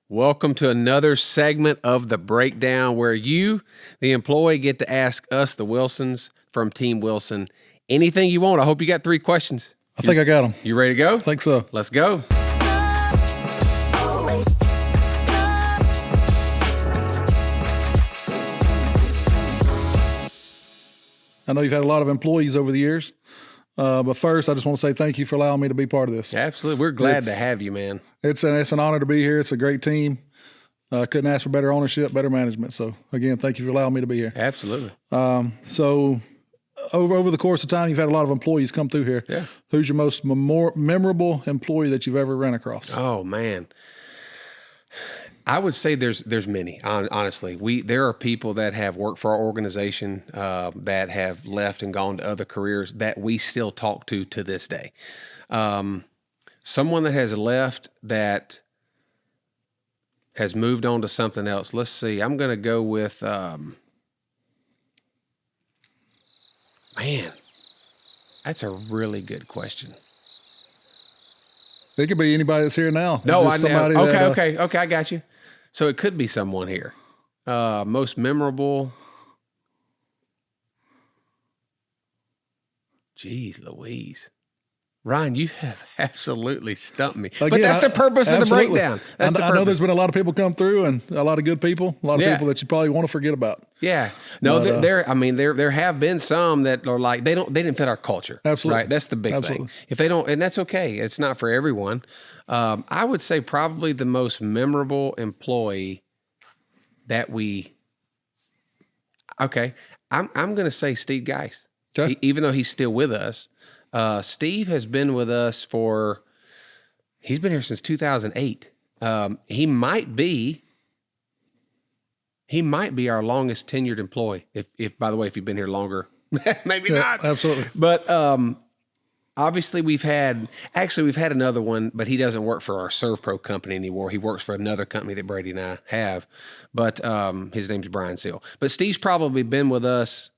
Welcome to another segment of The Breakdown where you, the employee, get to ask us, the Wilsons from Team Wilson, anything you want. I hope you got 3 questions. I think I got them. You ready to go? I think so. Let's go. I know you've had a lot of employees over the years, but first I just want to say thank you for allowing me to be part of this. Absolutely. We're glad to have you, man. It's an honor to be here. It's a great team. Couldn't ask for better ownership, better management. So again, thank you for allowing me to be here. Absolutely. So over the course of time, you've had a lot of employees come through here. Yeah. Who's your most memorable employee that you've ever ran across? Oh, man. I would say there's many, honestly. There are people that have worked for our organization that have left and gone to other careers that we still talk to this day. Someone that has left that has moved on to something else. Let's see. I'm going to go with, man, that's a really good question. It could be anybody that's here now. No, I know. Okay, I got you. So it could be someone here. Most memorable. Jeez Louise. Ryan, you have absolutely stumped me. Again, but that's the purpose of the breakdown. I know there's been a lot of people come through and a lot of good people, a lot of people that you probably want to forget about. Yeah. No, there have been some that are like, they didn't fit our culture. Absolutely. Right. That's the big thing. If they don't, and that's okay. It's not for everyone. I would say probably the most memorable employee that I'm going to say Steve Geis. Okay. Even though he's still with us. Steve has been with us he's been here since 2008. He might be our longest tenured employee. If by the way, if you've been here longer, maybe not. Absolutely. But, obviously we've had another one, but he doesn't work for our SERVPRO company anymore. He works for another company that Brady and I have, but, his name's Brian Seal. But Steve's probably been with us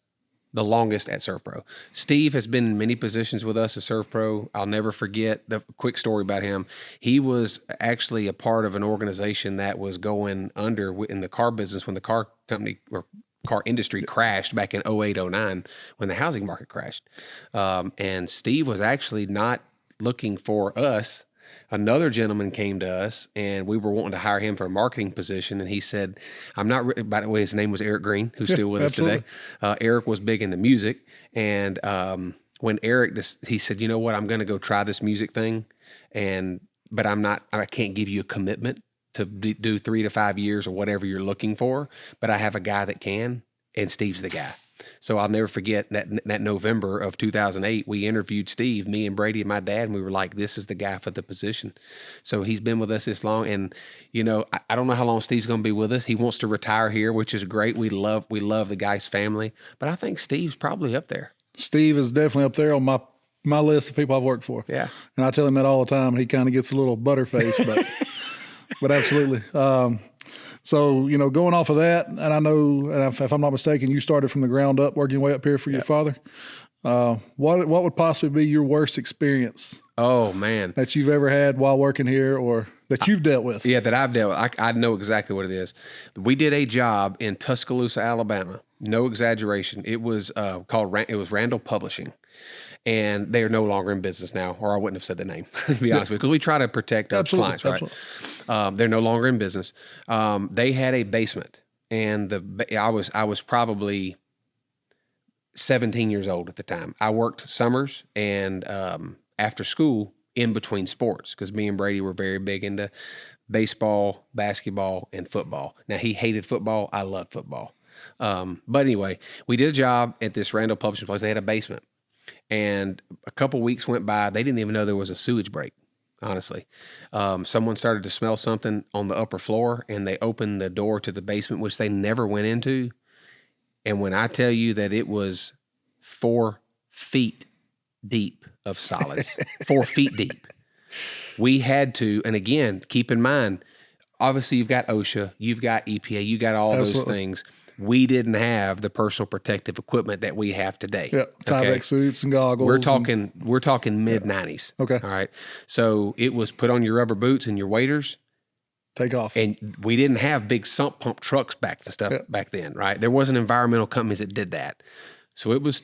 the longest at SERVPRO. Steve has been in many positions with us at SERVPRO. I'll never forget the quick story about him. He was actually a part of an organization that was going under in the car business when the car company or car industry crashed back in 08, 09 when the housing market crashed. And Steve was actually not looking for us. Another gentleman came to us and we were wanting to hire him for a marketing position. And he said, by the way, his name was Eric Green, who's still with us today. Eric was big into music. And when Eric, he said, you know what, I'm going to go try this music thing. But I can't give you a commitment to do 3 to 5 years or whatever you're looking for. But I have a guy that can, and Steve's the guy. So I'll never forget that November of 2008, we interviewed Steve, me and Brady and my dad, and we were like, this is the guy for the position. So he's been with us this long. And, you know, I don't know how long Steve's going to be with us. He wants to retire here, which is great. We love the guy's family. But I think Steve's probably up there. Steve is definitely up there on my list of people I've worked for. Yeah. And I tell him that all the time. And he kind of gets a little butterface, but absolutely. So, you know, going off of that, and I know, if I'm not mistaken, you started from the ground up, working your way up here for your father. What would possibly be your worst experience? Oh, man. That you've ever had while working here or that you've dealt with? Yeah, that I've dealt with. I know exactly what it is. We did a job in Tuscaloosa, Alabama. No exaggeration. It was it was Randall Publishing. And they are no longer in business now, or I wouldn't have said the name, to be honest with you, because we try to protect our clients, right? They're no longer in business. They had a basement, and I was probably 17 years old at the time. I worked summers and after school in between sports, because me and Brady were very big into baseball, basketball, and football. Now, he hated football. I loved football. But anyway, we did a job at this Randall Publishing place. They had a basement. And a couple weeks went by. They didn't even know there was a sewage break, honestly. Someone started to smell something on the upper floor, and they opened the door to the basement, which they never went into. And when I tell you that it was 4 feet deep of solids, 4 feet deep, we had to, and again, keep in mind, obviously you've got OSHA, you've got EPA, you got all those things. We didn't have the personal protective equipment that we have today. Yeah, Tyvek suits and goggles. We're talking mid-90s. Okay. All right. So it was put on your rubber boots and your waders, take off. And we didn't have big sump pump trucks back then, right? There wasn't environmental companies that did that. So it was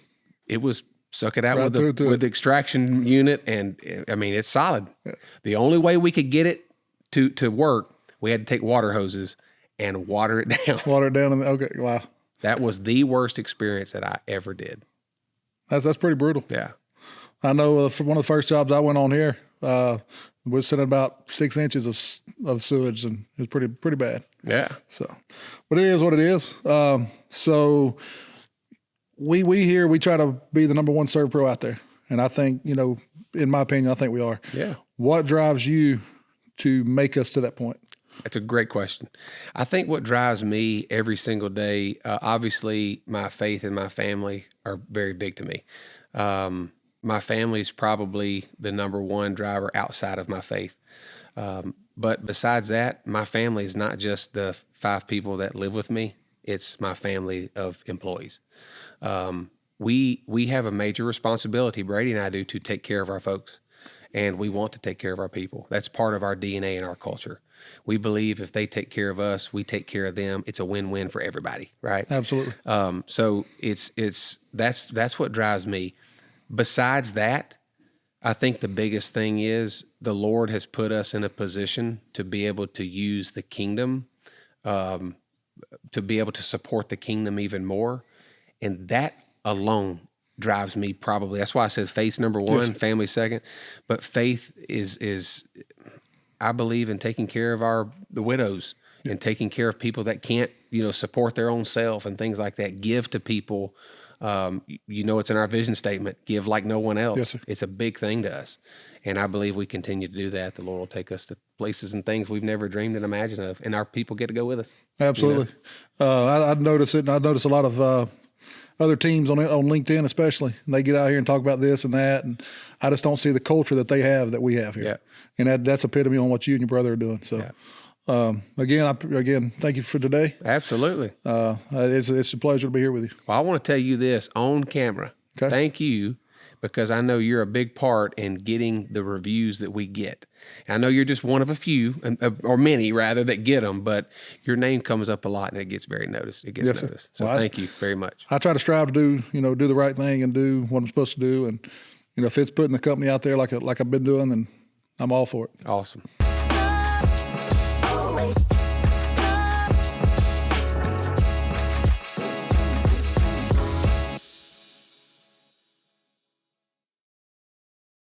suck it out Right with the extraction unit, and I mean it's solid. Yeah. The only way we could get it to work, we had to take water hoses and water it down. Water it down. Okay, wow. That was the worst experience that I ever did. That's pretty brutal. Yeah. I know for one of the first jobs I went on here, we're sitting about 6 inches of sewage, and it was pretty bad. Yeah. So, but it is what it is. So we try to be the number one SERVPRO out there. And I think, in my opinion, I think we are. Yeah. What drives you to make us to that point? That's a great question. I think what drives me every single day, obviously my faith and my family are very big to me. My family is probably the number one driver outside of my faith. But besides that, my family is not just the 5 people that live with me. It's my family of employees. We have a major responsibility, Brady and I do, to take care of our folks. And we want to take care of our people. That's part of our DNA and our culture. We believe if they take care of us, we take care of them. It's a win-win for everybody, right? Absolutely. So that's what drives me. Besides that, I think the biggest thing is the Lord has put us in a position to be able to use the kingdom, to be able to support the kingdom even more. And that alone drives me probably. That's why I said faith's number one, yes. Family second. But faith is I believe in taking care of the widows, yeah. And taking care of people that can't, support their own self and things like that. Give to people. It's in our vision statement, give like no one else. Yes, sir. It's a big thing to us. And I believe we continue to do that. The Lord will take us to places and things we've never dreamed and imagined of. And our people get to go with us. Absolutely. I notice it. And I notice a lot of other teams on LinkedIn especially. And they get out here and talk about this and that. And I just don't see the culture that they have that we have here. Yeah. And that's epitome on what you and your brother are doing. So. Yeah. Again, thank you for today. Absolutely. It's a pleasure to be here with you. Well, I want to tell you this on camera. Okay. Thank you, because I know you're a big part in getting the reviews that we get. I know you're just one of a few, or many rather, that get them, but your name comes up a lot and it gets very noticed. It gets yes, noticed. Sir. So thank you very much. I try to strive to do the right thing and do what I'm supposed to do. And, if it's putting the company out there like I've been doing, then I'm all for it. Awesome.